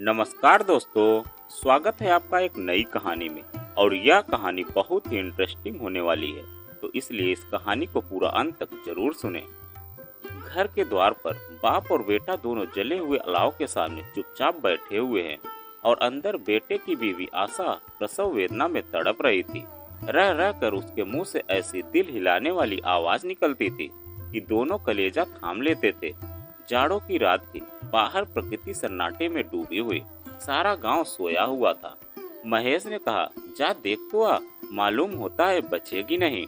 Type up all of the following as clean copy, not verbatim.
नमस्कार दोस्तों, स्वागत है आपका एक नई कहानी में। और यह कहानी बहुत ही इंटरेस्टिंग होने वाली है, तो इसलिए इस कहानी को पूरा अंत तक जरूर सुनें। घर के द्वार पर बाप और बेटा दोनों जले हुए अलाव के सामने चुपचाप बैठे हुए हैं और अंदर बेटे की बीवी आशा प्रसव वेदना में तड़प रही थी। रह रह कर उसके मुंह से ऐसी दिल हिलाने वाली आवाज निकलती थी कि दोनों कलेजा थाम लेते थे। जाड़ों की रात थी, बाहर प्रकृति सन्नाटे में डूबी हुई, सारा गांव सोया हुआ था। महेश ने कहा, जा देख तो आ, मालूम होता है बचेगी नहीं।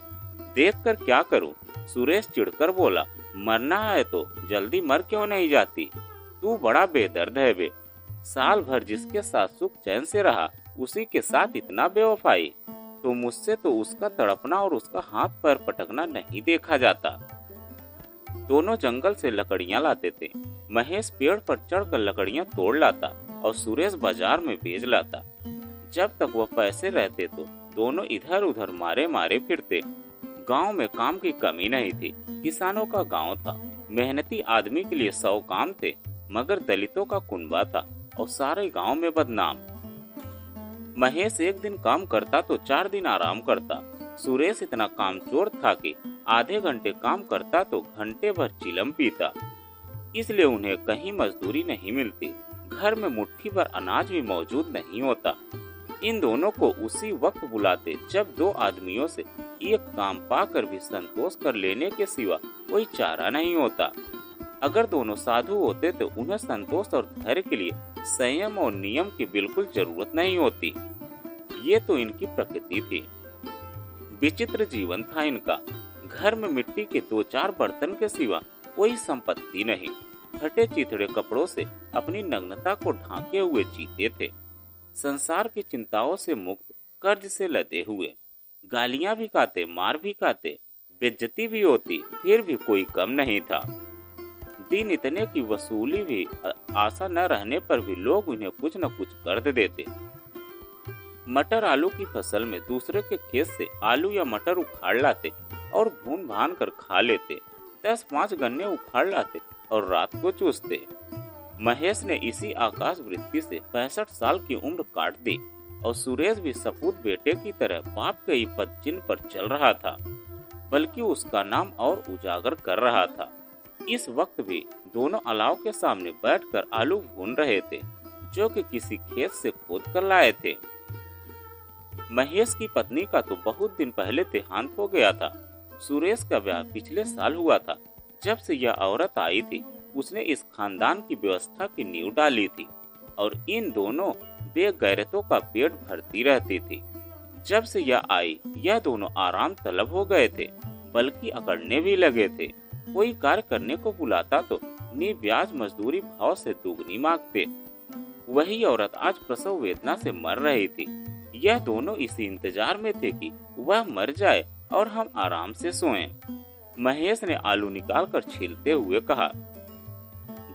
देखकर क्या करूं? सुरेश चिढ़कर बोला, मरना है तो जल्दी मर क्यों नहीं जाती? तू बड़ा बेदर्द है बे। साल भर जिसके साथ सुख चैन से रहा, उसी के साथ इतना बेवफाई। तो मुझसे तो उसका तड़पना और उसका हाथ पैर पटकना नहीं देखा जाता। दोनों जंगल से लकड़ियां लाते थे। महेश पेड़ पर चढ़कर लकड़ियां तोड़ लाता और सुरेश बाजार में बेच लाता। जब तक वह पैसे रहते तो दोनों इधर उधर मारे मारे फिरते। गांव में काम की कमी नहीं थी। किसानों का गांव था, मेहनती आदमी के लिए 100 काम थे, मगर दलितों का कुनबा था और सारे गांव में बदनाम। महेश एक दिन काम करता तो 4 दिन आराम करता। सुरेश इतना कामचोर था कि आधे घंटे काम करता तो घंटे भर चिलम पीता। इसलिए उन्हें कहीं मजदूरी नहीं मिलती, घर में मुट्ठी भर अनाज भी मौजूद नहीं होता। इन दोनों को उसी वक्त बुलाते जब दो आदमियों से एक काम पाकर भी संतोष कर लेने के सिवा कोई चारा नहीं होता। अगर दोनों साधु होते तो उन्हें संतोष और धैर्य के लिए संयम और नियम की बिल्कुल जरूरत नहीं होती। ये तो इनकी प्रकृति थी। विचित्र जीवन था इनका। घर में मिट्टी के 2-4 बर्तन के सिवा कोई संपत्ति नहीं। फटे चिथड़े कपड़ों से अपनी नग्नता को ढांके हुए जीते थे। संसार की चिंताओं से मुक्त, कर्ज से लदे हुए। गालियां भी खाते, मार भी खाते, बेइज्जती भी होती, फिर भी कोई कम नहीं था। दिन इतने की वसूली भी आशा न रहने पर भी लोग उन्हें कुछ न कुछ कर्ज देते। मटर आलू की फसल में दूसरे के खेत से आलू या मटर उखाड़ लाते और भून भान कर खा लेते। 10-5 गन्ने उखाड़ लाते और रात को चूसते। महेश ने इसी आकाश वृत्ति से 65 साल की उम्र काट दी और सुरेश भी सपूत बेटे की तरह बाप के ही पद चिन्ह पर चल रहा था, बल्कि उसका नाम और उजागर कर रहा था। इस वक्त भी दोनों अलाव के सामने बैठकर आलू भून रहे थे, जो कि किसी खेत से खोद कर लाए थे। महेश की पत्नी का तो बहुत दिन पहले देहांत हो गया था। सुरेश का ब्याह पिछले साल हुआ था। जब से यह औरत आई थी, उसने इस खानदान की व्यवस्था की नींव डाली थी और इन दोनों बेगैरतों का पेट भरती रहती थी। जब से यह आई, यह दोनों आराम तलब हो गए थे, बल्कि अकड़ने भी लगे थे। कोई कार्य करने को बुलाता तो निर्ब्याज मजदूरी भाव से दुगनी मांगते। वही औरत आज प्रसव वेदना से मर रही थी। यह दोनों इसी इंतजार में थे कि वह मर जाए और हम आराम से सोएं। महेश ने आलू निकालकर छीलते हुए कहा,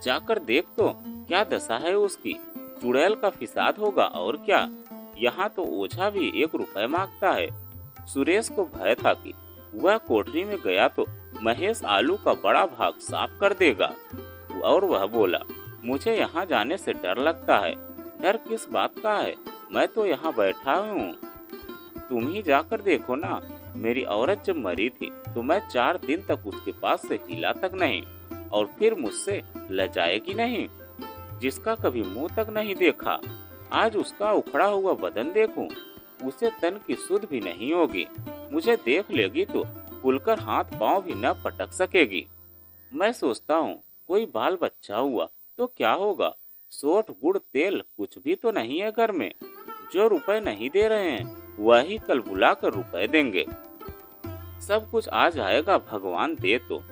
जाकर देख तो क्या दशा है उसकी। चुड़ैल का फिसाद होगा और क्या। यहाँ तो ओझा भी 1 रुपए मांगता है। सुरेश को भय था कि वह कोठरी में गया तो महेश आलू का बड़ा भाग साफ कर देगा, और वह बोला, मुझे यहाँ जाने से डर लगता है। डर किस बात का है, मैं तो यहाँ बैठा हूँ। तुम ही जाकर देखो ना। मेरी औरत जब मरी थी तो मैं 4 दिन तक उसके पास से हिला तक नहीं, और फिर मुझसे लजाएगी नहीं, जिसका कभी मुंह तक नहीं देखा। आज उसका उखड़ा हुआ बदन देखूं, उसे तन की सुध भी नहीं होगी। मुझे देख लेगी तो खुलकर हाथ पांव भी न पटक सकेगी। मैं सोचता हूँ कोई बाल बच्चा हुआ तो क्या होगा। सोठ गुड़ तेल कुछ भी तो नहीं है घर में। जो रुपए नहीं दे रहे हैं, वही कल बुलाकर रुपए देंगे। सब कुछ आ जाएगा, भगवान दे तो।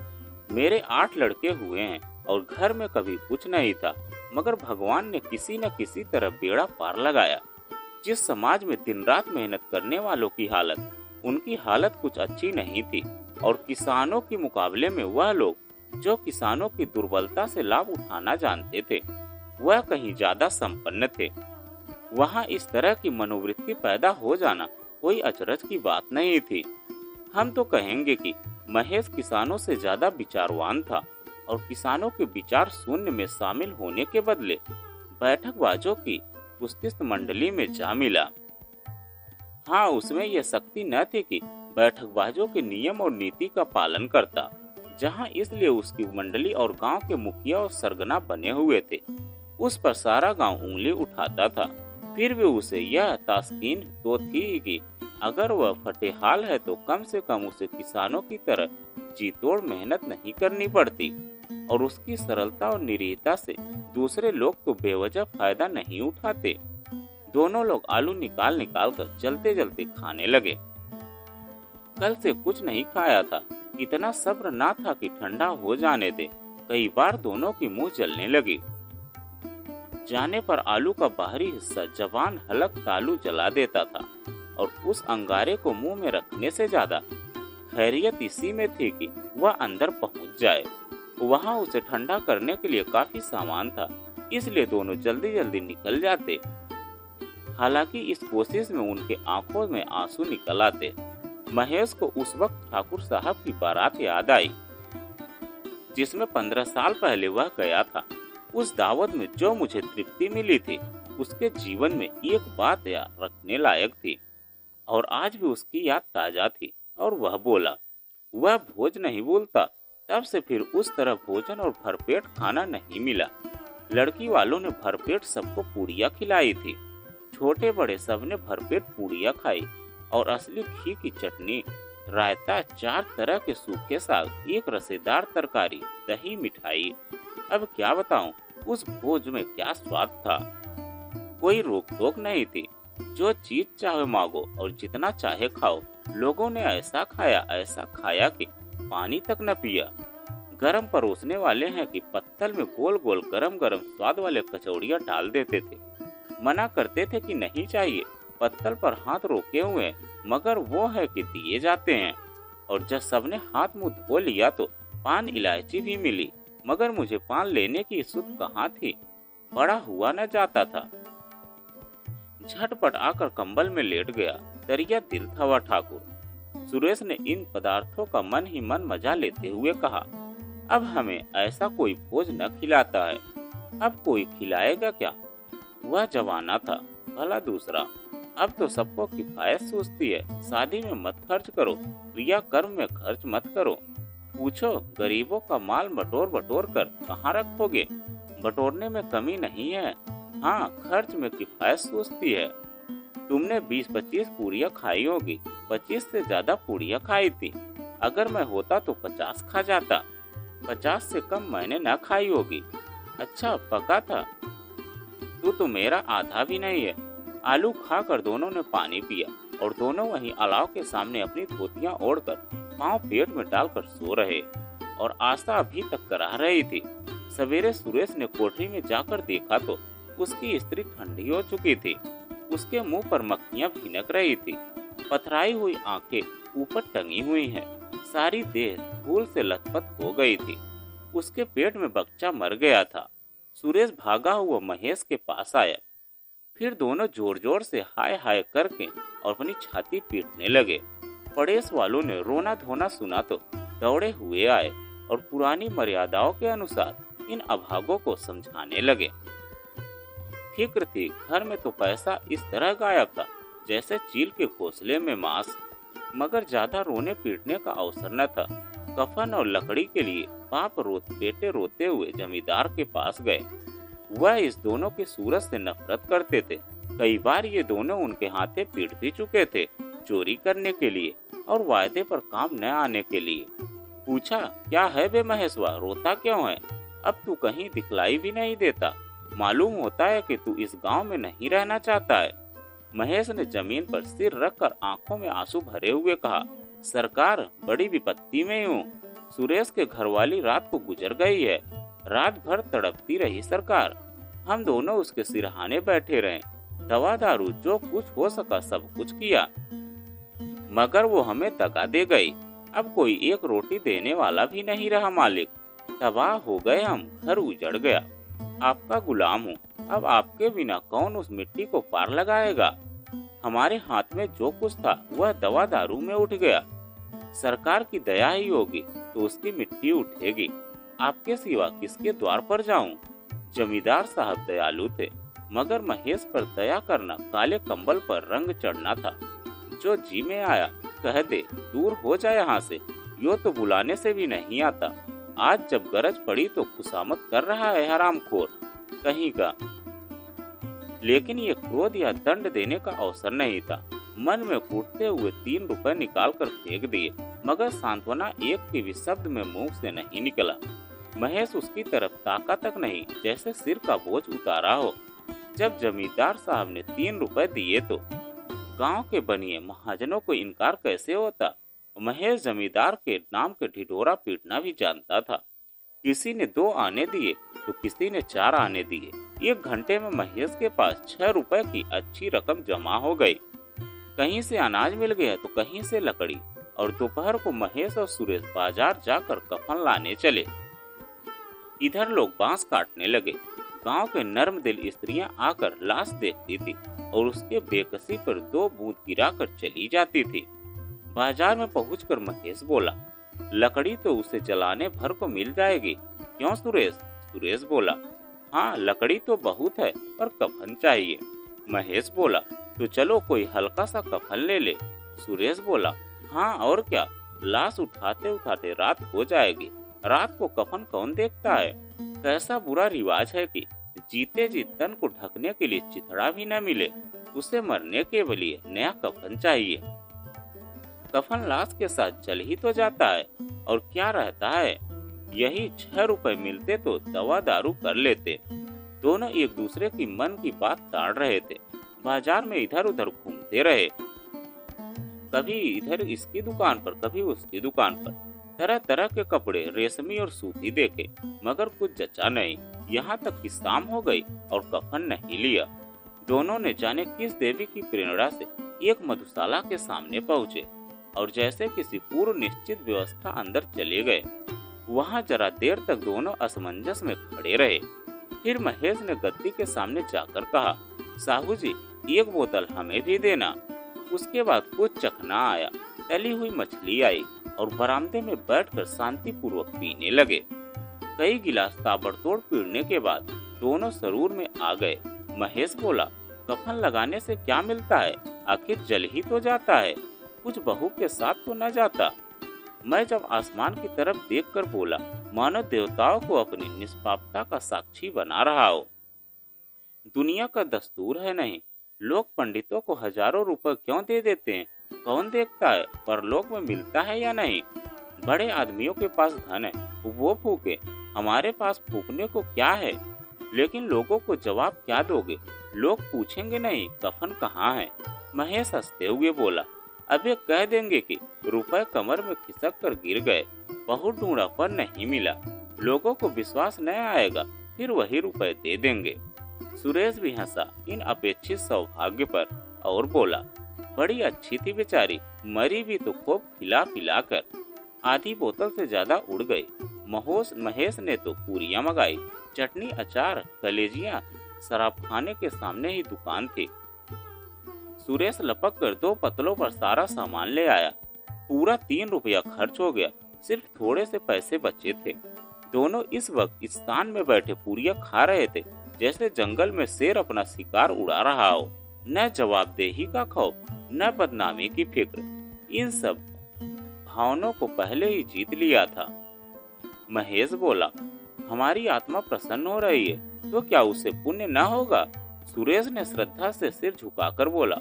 मेरे 8 लड़के हुए हैं और घर में कभी कुछ नहीं था, मगर भगवान ने किसी न किसी तरह बेड़ा पार लगाया। जिस समाज में दिन रात मेहनत करने वालों की हालत, उनकी हालत कुछ अच्छी नहीं थी। और किसानों के मुकाबले में वह लोग जो किसानों की दुर्बलता से लाभ उठाना जानते थे, वह कहीं ज्यादा संपन्न थे। वहाँ इस तरह की मनोवृत्ति पैदा हो जाना कोई अचरज की बात नहीं थी। हम तो कहेंगे कि महेश किसानों से ज्यादा विचारवान था और किसानों के विचार शून्य में शामिल होने के बदले बैठकबाजों की कुस्ती मंडली में जा मिला। हाँ, उसमें यह शक्ति न थी कि बैठकबाजों के नियम और नीति का पालन करता, जहाँ इसलिए उसकी मंडली और गांव के मुखिया और सरगना बने हुए थे। उस पर सारा गांव उंगली उठाता था। फिर भी उसे यह तास्कीन तो थी कि अगर वह फटेहाल है तो कम से कम उसे किसानों की तरह जी तोड़ मेहनत नहीं करनी पड़ती, और उसकी सरलता और निरीहता से दूसरे लोग तो बेवजह फायदा नहीं उठाते। दोनों लोग आलू निकाल निकाल कर जलते जलते खाने लगे। कल से कुछ नहीं खाया था, इतना सब्र ना था कि ठंडा हो जाने दे। कई बार दोनों की मुंह जलने लगी। जाने पर आलू का बाहरी हिस्सा जवान हलक तालू जला देता था, और उस अंगारे को मुंह में रखने से ज्यादा खैरियत इसी में थी कि वह अंदर पहुंच जाए। वहां उसे ठंडा करने के लिए काफी सामान था, इसलिए दोनों जल्दी जल्दी निकल जाते। हालांकि इस कोशिश में उनके आंखों में आंसू निकल आते। महेश को उस वक्त ठाकुर साहब की बारात याद आई, जिसमें 15 साल पहले वह गया था। उस दावत में जो मुझे तृप्ति मिली थी, उसके जीवन में एक बात याद रखने लायक थी, और आज भी उसकी याद ताजा थी। और वह बोला, वह भोज नहीं भूलता। तब से फिर उस तरह भोजन और भरपेट खाना नहीं मिला। लड़की वालों ने भरपेट सबको पूड़ियाँ खिलाई थी। छोटे बड़े सबने भरपेट पूड़ियाँ खाई, और असली घी की चटनी, रायता, 4 तरह के सूखे साग, एक रसेदार तरकारी, दही, मिठाई। अब क्या बताऊं, उस भोज में क्या स्वाद था। कोई रोक टोक नहीं थी, जो चीज चाहे मांगो और जितना चाहे खाओ। लोगों ने ऐसा खाया कि पानी तक न पिया। गरम परोसने वाले हैं कि पत्तल में गोल गोल गरम गरम स्वाद वाले कचौड़ियाँ डाल देते थे। मना करते थे कि नहीं चाहिए, पत्तल पर हाथ रोके हुए, मगर वो है कि दिए जाते हैं। और जब सबने हाथ मुंह धो लिया तो पान इलायची भी मिली, मगर मुझे पान लेने की सुध कहाँ थी, बड़ा हुआ न जाता था। झटपट आकर कंबल में लेट गया। दरिया दिल था वह ठाकुर। सुरेश ने इन पदार्थों का मन ही मन मजा लेते हुए कहा, अब हमें ऐसा कोई भोज न खिलाता है, अब कोई खिलाएगा क्या। वह जमाना था, भला दूसरा। अब तो सबको किफायत सोचती है। शादी में मत खर्च करो, क्रिया कर्म में खर्च मत करो। पूछो, गरीबों का माल बटोर बटोर कर कहाँ रखोगे। बटोरने में कमी नहीं है, हाँ खर्च में किफायत सोचती है। तुमने 20-25 पूड़ियाँ खाई होगी, 25 से ज्यादा पूड़ियाँ खाई थी। अगर मैं होता तो 50 खा जाता, 50 से कम मैंने न खाई होगी। अच्छा पका था, तू तो मेरा आधा भी नहीं है। आलू खाकर दोनों ने पानी पिया, और दोनों वहीं अलाव के सामने अपनी धोतियां ओढ़कर पांव पेट में डालकर सो रहे, और आशा अभी तक करा रही थी। सवेरे सुरेश ने कोठरी में जाकर देखा तो उसकी स्त्री ठंडी हो चुकी थी। उसके मुंह पर मक्खियां भिनक रही थी। पथराई हुई आंखें ऊपर टंगी हुई हैं। सारी देह धूल से लथपथ हो गई थी। उसके पेट में बच्चा मर गया था। सुरेश भागा हुआ महेश के पास आया। फिर दोनों जोर जोर से हाय हाय करके और अपनी छाती पीटने लगे। पड़ोस वालों ने रोना धोना सुना तो दौड़े हुए आए और पुरानी मर्यादाओं के अनुसार इन अभागों को समझाने लगे। फिक्र थी, घर में तो पैसा इस तरह गायब था जैसे चील के घोंसले में मांस, मगर ज्यादा रोने पीटने का अवसर न था। कफन और लकड़ी के लिए बेटे रोते हुए जमींदार के पास गए। वह इस दोनों की सूरत से नफरत करते थे। कई बार ये दोनों उनके हाथे पीट भी चुके थे, चोरी करने के लिए और वायदे पर काम न आने के लिए। पूछा, क्या है बे महेशवा, रोता क्यों है? अब तू कहीं दिखलाई भी नहीं देता। मालूम होता है कि तू इस गांव में नहीं रहना चाहता है। महेश ने जमीन पर सिर रखकर आंखों में आंसू भरे हुए कहा, सरकार बड़ी विपत्ति में हूँ। सुरेश के घरवाली रात को गुजर गई है। रात भर तड़पती रही सरकार। हम दोनों उसके सिरहाने बैठे रहे। दवा दारू जो कुछ हो सका सब कुछ किया, मगर वो हमें दगा दे गई। अब कोई एक रोटी देने वाला भी नहीं रहा मालिक। तबाह हो गए हम, घर उजड़ गया। आपका गुलाम हूँ। अब आपके बिना कौन उस मिट्टी को पार लगाएगा? हमारे हाथ में जो कुछ था वह दवा दारू में उठ गया। सरकार की दया ही होगी तो उसकी मिट्टी उठेगी। आपके सिवा किसके द्वार पर जाऊं? जमींदार साहब दयालु थे, मगर महेश पर दया करना काले कंबल पर रंग चढ़ना था। जो जी में आया कह दे, दूर हो जाए यहाँ से, यो तो बुलाने से भी नहीं आता। आज जब गरज पड़ी तो खुशामद कर रहा है हरामखोर कहीं का। लेकिन ये क्रोध या दंड देने का अवसर नहीं था। मन में फूटते हुए 3 रुपए निकाल कर फेंक दिए, मगर सांत्वना एक के भी शब्द में मुंह से नहीं निकला। महेश उसकी तरफ ताका तक नहीं, जैसे सिर का बोझ उतारा हो। जब जमींदार साहब ने 3 रुपए दिए तो गांव के बनिए महाजनों को इनकार कैसे होता। महेश जमींदार के नाम के ढिढोरा पीटना भी जानता था। किसी ने 2 आने दिए तो किसी ने 4 आने दिए। 1 घंटे में महेश के पास 6 रुपए की अच्छी रकम जमा हो गई। कहीं से अनाज मिल गया तो कहीं से लकड़ी, और दोपहर को महेश और सुरेश बाजार जाकर कफन लाने चले। इधर लोग बांस काटने लगे। गांव के नर्म दिल स्त्रियां आकर लाश देखती थी और उसके बेकसी पर 2 बूंद गिराकर चली जाती थी। बाजार में पहुंचकर महेश बोला, लकड़ी तो उसे जलाने भर को मिल जाएगी, क्यों सुरेश? सुरेश बोला, हाँ लकड़ी तो बहुत है पर कफन चाहिए। महेश बोला, तो चलो कोई हल्का सा कफन ले ले। सुरेश बोला, हाँ और क्या, लाश उठाते उठाते रात हो जाएगी। रात को कफन कौन देखता है? कैसा बुरा रिवाज है कि जीते जी तन को ढकने के लिए चिथड़ा भी न मिले, उसे मरने के लिए नया कफन चाहिए। कफन लाश के साथ जल ही तो जाता है, और क्या रहता है? यही 6 रुपए मिलते तो दवा दारू कर लेते। दोनों एक दूसरे की मन की बात ताड़ रहे थे। बाजार में इधर उधर घूमते रहे, कभी इधर इसकी दुकान पर कभी उसकी दुकान पर। तरह तरह के कपड़े रेशमी और सूती देखे, मगर कुछ जचा नहीं। यहाँ तक कि शाम हो गई और कफन नहीं लिया। दोनों ने जाने किस देवी की प्रेरणा से एक मधुशाला के सामने पहुँचे और जैसे किसी पूर्व निश्चित व्यवस्था अंदर चले गए। वहाँ जरा देर तक दोनों असमंजस में खड़े रहे। फिर महेश ने गद्दी के सामने जाकर कहा, साहू जी 1 बोतल हमें भी देना। उसके बाद कुछ चखना आया, तली हुई मछली आई और बरामदे में बैठकर शांति पूर्वक पीने लगे। कई गिलास ताबड़तोड़ पीने के बाद दोनों सरूर में आ गए। महेश बोला, कफन लगाने से क्या मिलता है? आखिर जल ही तो जाता है, कुछ बहू के साथ तो न जाता। मैं जब आसमान की तरफ देखकर बोला, मानो देवताओं को अपनी निष्पापता का साक्षी बना रहा हो। दुनिया का दस्तूर है नहीं, लोग पंडितों को हजारों रुपए क्यों दे देते हैं? कौन देखता है परलोक में मिलता है या नहीं? बड़े आदमियों के पास धन है, वो फूके, हमारे पास फूकने को क्या है? लेकिन लोगों को जवाब क्या दोगे? लोग पूछेंगे नहीं कफन कहाँ है? महेश हंसते हुए बोला, अबे कह देंगे कि रुपए कमर में खिसक कर गिर गए, बहुत ढूंढा पर नहीं मिला। लोगों को विश्वास न आएगा, फिर वही रुपए दे देंगे। सुरेश भी हंसा इन अपेक्षित सौभाग्य पर और बोला, बड़ी अच्छी थी बेचारी, मरी भी तो खूब खिला पिला कर। आधी बोतल से ज्यादा उड़ गई। महेश ने तो पूरियां मंगाई, चटनी अचार कलेजियां। शराब खाने के सामने ही दुकान थी। सुरेश लपक कर 2 पतलों पर सारा सामान ले आया। पूरा 3 रुपया खर्च हो गया, सिर्फ थोड़े से पैसे बचे थे। दोनों इस वक्त इस स्थान में बैठे पूरियां खा रहे थे जैसे जंगल में शेर अपना शिकार उड़ा रहा हो। न जवाबदेही का खौफ, न बदनामी की फिक्र, इन सब भावनाओं को पहले ही जीत लिया था। महेश बोला, हमारी आत्मा प्रसन्न हो रही है तो क्या उसे पुण्य न होगा? सुरेश ने श्रद्धा से सिर झुकाकर बोला,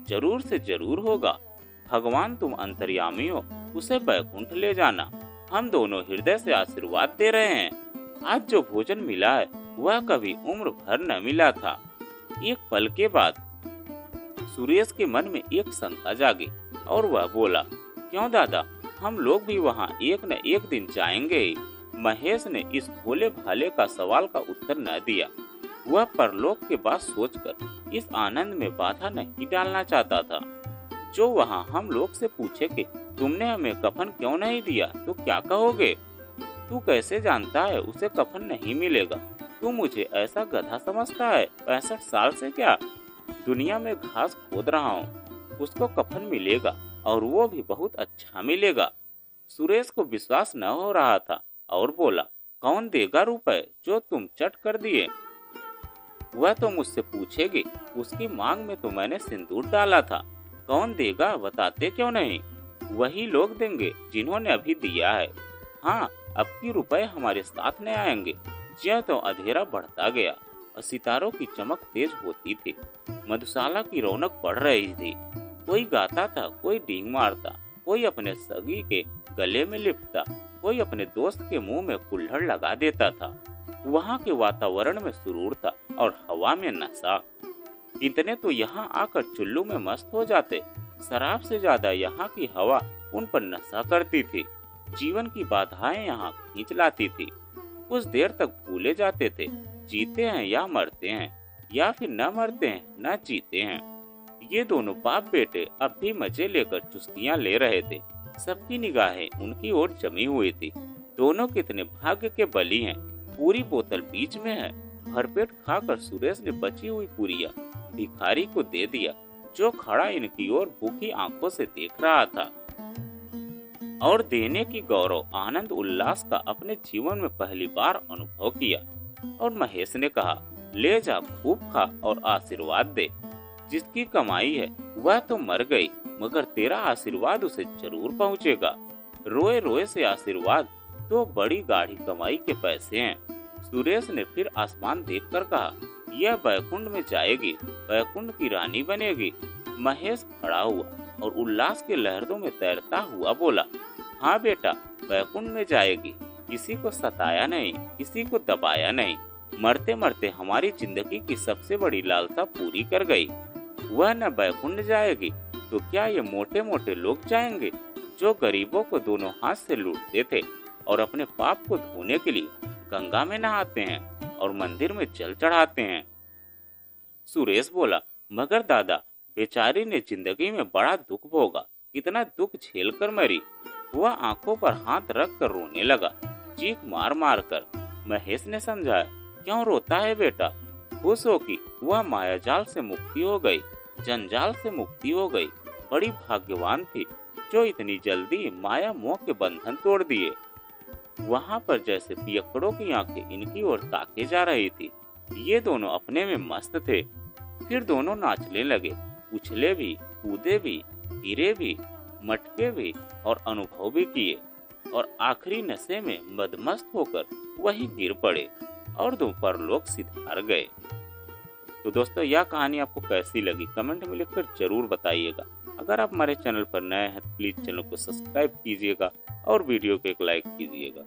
जरूर से जरूर होगा। भगवान तुम अंतर्यामी हो, उसे बैकुंठ ले जाना। हम दोनों हृदय से आशीर्वाद दे रहे हैं। आज जो भोजन मिला है वह कभी उम्र भर न मिला था। एक पल के बाद सुरेश के मन में एक शंका जागी और वह बोला, क्यों दादा, हम लोग भी वहाँ एक न एक दिन जाएंगे ही। महेश ने इस भोले भाले का सवाल का उत्तर न दिया। वह परलोक के बात सोचकर इस आनंद में बाधा नहीं डालना चाहता था। जो वहाँ हम लोग से पूछे कि तुमने हमें कफन क्यों नहीं दिया तो क्या कहोगे? तू कैसे जानता है उसे कफन नहीं मिलेगा? तू मुझे ऐसा गधा समझता है? 65 साल से क्या दुनिया में घास खोद रहा हूँ। उसको कफन मिलेगा और वो भी बहुत अच्छा मिलेगा। सुरेश को विश्वास न हो रहा था और बोला, कौन देगा रुपए जो तुम चट कर दिए? वह तो मुझसे पूछेगी, उसकी मांग में तो मैंने सिंदूर डाला था, कौन देगा बताते क्यों नहीं? वही लोग देंगे जिन्होंने अभी दिया है। हाँ, अब की रुपए हमारे साथ नहीं आएंगे। ज्यों तो अंधेरा बढ़ता गया और सितारों की चमक तेज होती थी। मधुशाला की रौनक बढ़ रही थी। कोई गाता था, कोई डींग मारता, कोई अपने सगी के गले में लिपटा, कोई अपने दोस्त के मुंह में कुल्हड़ लगा देता था। वहाँ के वातावरण में सुरूर था और हवा में नशा। इतने तो यहाँ आकर चुल्लू में मस्त हो जाते। शराब से ज्यादा यहाँ की हवा उन पर नशा करती थी। जीवन की बाधाएं यहाँ खींच लाती थी। कुछ देर तक भूले जाते थे, जीते हैं या मरते हैं, या फिर न मरते हैं न जीते हैं। ये दोनों बाप बेटे अब भी मजे लेकर चुस्कियां ले रहे थे। सबकी निगाहें उनकी ओर जमी हुई थी। दोनों कितने भाग्य के बली हैं। पूरी बोतल बीच में है। भरपेट खाकर सुरेश ने बची हुई पूरियां भिखारी को दे दिया, जो खड़ा इनकी ओर भूखी आंखों से देख रहा था। और देने की गौरव, आनंद, उल्लास का अपने जीवन में पहली बार अनुभव किया। और महेश ने कहा, ले जा, खूब खा और आशीर्वाद दे। जिसकी कमाई है वह तो मर गई, मगर तेरा आशीर्वाद उसे जरूर पहुँचेगा। रोए रोए से आशीर्वाद तो बड़ी गाढ़ी कमाई के पैसे हैं। सुरेश ने फिर आसमान देखकर कहा, यह बैकुंठ में जाएगी, बैकुंठ की रानी बनेगी। महेश खड़ा हुआ और उल्लास के लहरों में तैरता हुआ बोला, हाँ बेटा, बैकुंठ में जाएगी। किसी को सताया नहीं, किसी को दबाया नहीं। मरते मरते हमारी जिंदगी की सबसे बड़ी लालसा पूरी कर गई। वह न बैकुंठ जाएगी तो क्या ये मोटे मोटे लोग जाएंगे, जो गरीबों को दोनों हाथ से लूटते थे और अपने पाप को धोने के लिए गंगा में नहाते हैं और मंदिर में जल चढ़ाते हैं। सुरेश बोला, मगर दादा, बेचारी ने जिंदगी में बड़ा दुख भोगा, इतना दुख झेल कर मरी। वह आंखों पर हाथ रख कर रोने लगा, चीख मार मार कर। महेश ने समझाया, क्यों रोता है बेटा? खुश हो कि वह मायाजाल से मुक्ति हो गई, जंजाल से मुक्ति हो गई। बड़ी भाग्यवान थी जो इतनी जल्दी माया मोह के बंधन तोड़ दिए। वहाँ पर जैसे पियक्कड़ों की आंखें इनकी ओर ताके जा रही थी। ये दोनों अपने में मस्त थे। फिर दोनों नाचने लगे, उछले भी, कूदे भी, गिरे भी, मटके भी और अनुभव भी किए, और आखिरी नशे में मदमस्त होकर वही गिर पड़े और दोपहर लोग सिधार गए। तो दोस्तों, यह कहानी आपको कैसी लगी कमेंट में लिखकर जरूर बताइएगा। अगर आप हमारे चैनल पर नए हैं तो प्लीज चैनल को सब्सक्राइब कीजिएगा और वीडियो को एक लाइक कीजिएगा।